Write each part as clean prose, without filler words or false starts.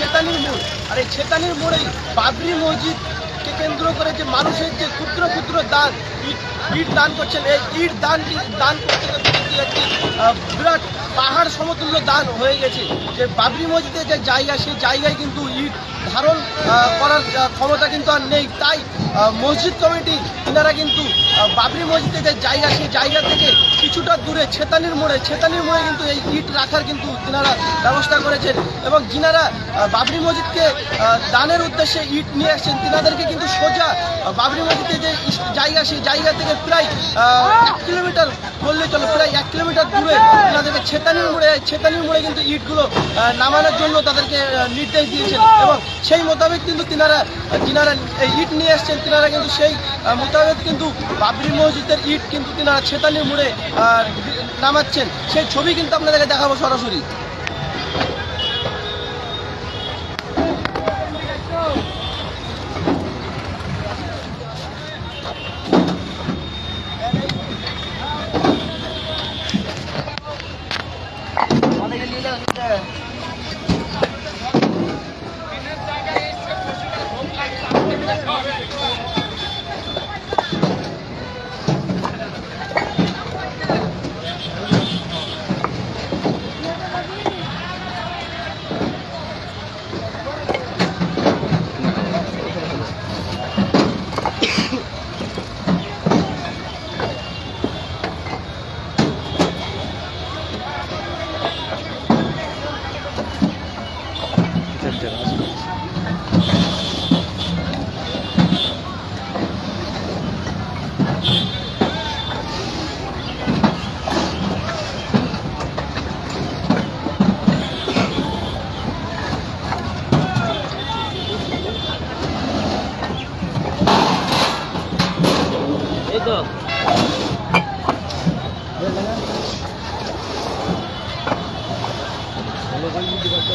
ছেতানির মোড়। আর এই ছেতানির মোড়েই বাবরি মসজিদকে কেন্দ্র করে যে মানুষের যে ক্ষুদ্র ক্ষুদ্র দান, ইট দান করছেন, এই ইট দান করতে করতে কিন্তু একটি বিরাট পাহাড় সমতুল্য দান হয়ে গেছে। যে বাবরি মসজিদের যে জায়গা, সেই জায়গায় কিন্তু ইট ধারণ করার ক্ষমতা কিন্তু আর নেই। তাই মসজিদ কমিটি তিনারা কিন্তু বাবরি মসজিদের যে জায়গা, সেই জায়গা থেকে কিছুটা দূরে ছেতানির মোড়ে কিন্তু এই ইট রাখার কিন্তু তিনারা ব্যবস্থা করেছেন। এবং যিনারা বাবরি মসজিদকে দানের উদ্দেশ্যে ইট নিয়ে আসছেন, তিনাদেরকে কিন্তু সোজা বাবরি মসজিদের যে জায়গা, সেই জায়গা থেকে প্রায় 1 কিলোমিটার বললে চলো, প্রায় 1 কিলোমিটার দূরে তিনাদেরকে ছেতানির মোড়ে কিন্তু ইটগুলো নামানোর জন্য তাদেরকে নির্দেশ দিয়েছেন। এবং সেই মোতাবেক কিন্তু যিনারা ইট নিয়ে আসছেন, তিনারা কিন্তু সেই মোতাবেক কিন্তু বাবরি মসজিদের ইট কিন্তু তিনারা ছেতানির মোড়ে নামাচ্ছেন। সেই ছবি কিন্তু আপনাদেরকে দেখাবো সরাসরি।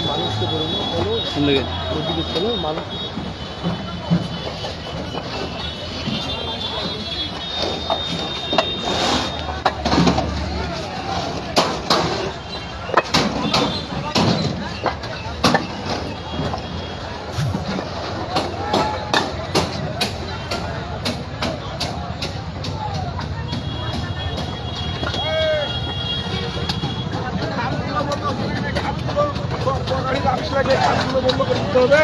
মানুষকে বলুন মানুষ বন্ধ করে দিতে হবে।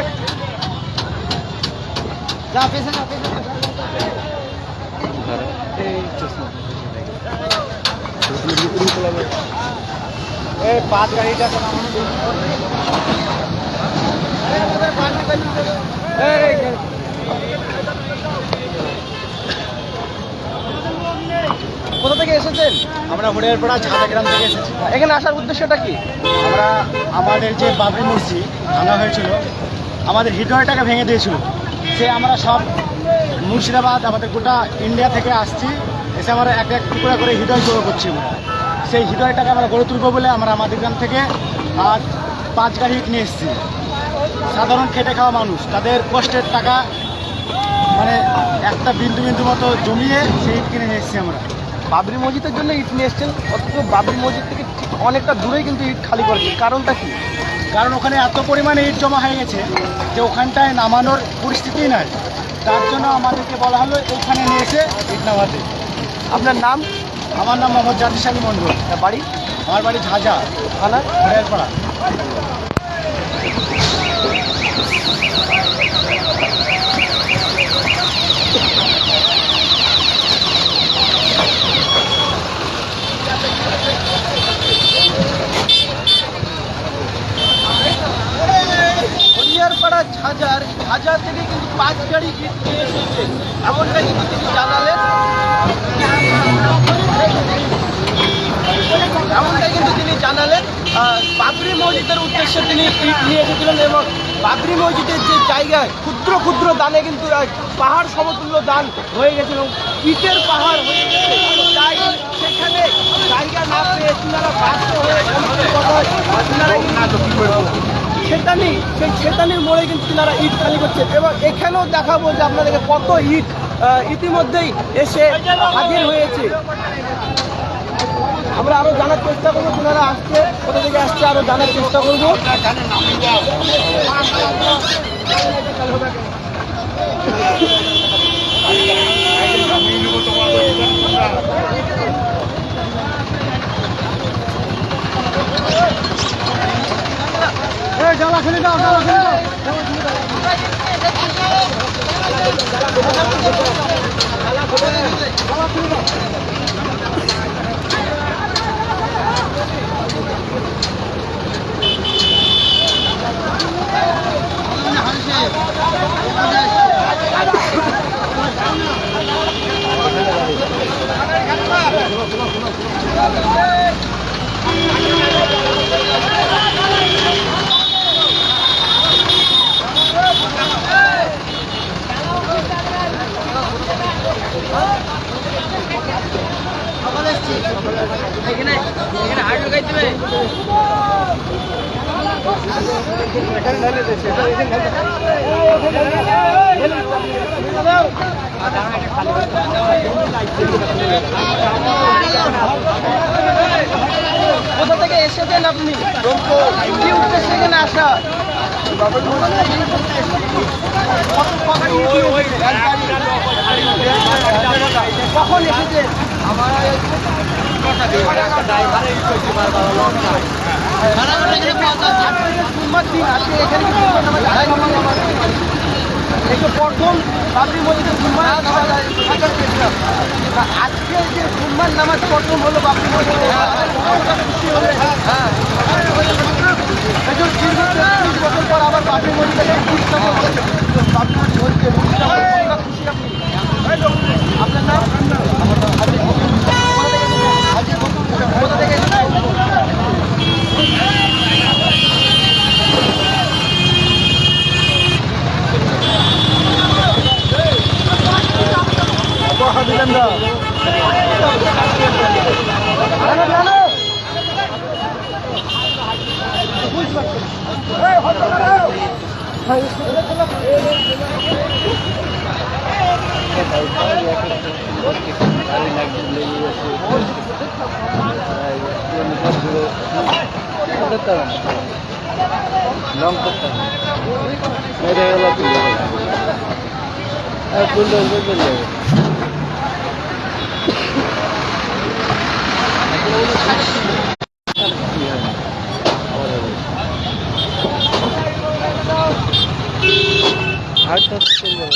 পাঁচ গাড়িটা কোথা থেকে এসেছেন? আমরা হরিয়ারপাড়া ঝাড়গ্রাম থেকে এসেছি। এখানে আসার উদ্দেশ্যটা কি? আমরা আমাদের যে বাবরি মসজিদ ভাঙা হয়েছিল, আমাদের হৃদয়টাকে ভেঙে দিয়েছিল, সে আমরা সব মুর্শিদাবাদ আমাদের গোটা ইন্ডিয়া থেকে আসছি, এসে আমরা এক এক টুকরা করে হৃদয় জড়ো করছি। আমরা সেই হৃদয়টাকে আমরা গড়ে তুলবো বলে আমরা আমাদের গ্রাম থেকে আর 5 গাড়ি ইট নিয়ে এসেছি। সাধারণ খেটে খাওয়া মানুষ, তাদের কষ্টের টাকা মানে একটা বিন্দু বিন্দু মতো জমিয়ে সেই ইট কিনে নিয়ে এসেছি আমরা। বাবরি মসজিদের জন্য ইট নিয়ে এসছেন, অথচ বাবরি মসজিদ থেকে অনেকটা দূরেই কিন্তু ইট খালি করেছে, কারণটা কি? কারণ ওখানে এত পরিমাণে ইট জমা হয়ে গেছে যে ওখানটায় নামানোর পরিস্থিতি নাই, তার জন্য আমাদেরকে বলা হলো এইখানে নিয়ে এসে ইট নামাতে। আপনার নাম? আমার নাম মোহাম্মদ জাতিস আলী মন্ডল। বাড়ি? আমার বাড়ি ঝাঁঝা থানা হরিয়ারপাড়া। হরিয়ারপাড়া ঝাঁঝা থেকে কিন্তু 5 গাড়ি ইট নিয়ে এসেছে, এমনটা কিন্তু তিনি জানালেন। বাবরি মসজিদের উদ্দেশ্যে তিনি ইট নিয়ে এসেছিলেন এবং বাবরি মসজিদের যে জায়গায় ক্ষুদ্র ক্ষুদ্র দানে কিন্তু পাহাড় সমতুল্য দান হয়ে গেছিল, ইটের পাহাড় হয়ে গেছে। তাই সেখানে জায়গা না পেয়ে তিনারা বাধ্য হয়ে সেই ছেতানির মোড়ে কিন্তু তিনারা ইট খালি করছেন। এবং এখানেও দেখাবো যে আপনাদেরকে কত ইট ইতিমধ্যেই এসে হাজির হয়েছে। আমরা আরো জানার চেষ্টা করবো, তিনারা আসছে কোথা থেকে আসছে, আরো জানার চেষ্টা করবো। জ্বালা ফেলে দাও, জ্বালা ফেলে দাও। কোথা থেকে এসেছেন আপনি? কি উদ্দেশ্যে এখানে আসা? কখন এসেছেন? প্রথম বাবরি মসজিদের জুম্মার নামাজ আজকে যে জুম্মার নামাজ প্রথম হলো বাবরি মসজিদে, খুশি হলেন? হ্যাঁ, দীর্ঘ ৩০ বছর পর আবার বাবরি মসজিদে বাবরি মসজিদ হচ্ছে, খুশি আপনি? আপনার নাম? কোথা থেকে এসেছেন? লং করতে হবে মেরে গেল তুলে আর তো চলে যাবে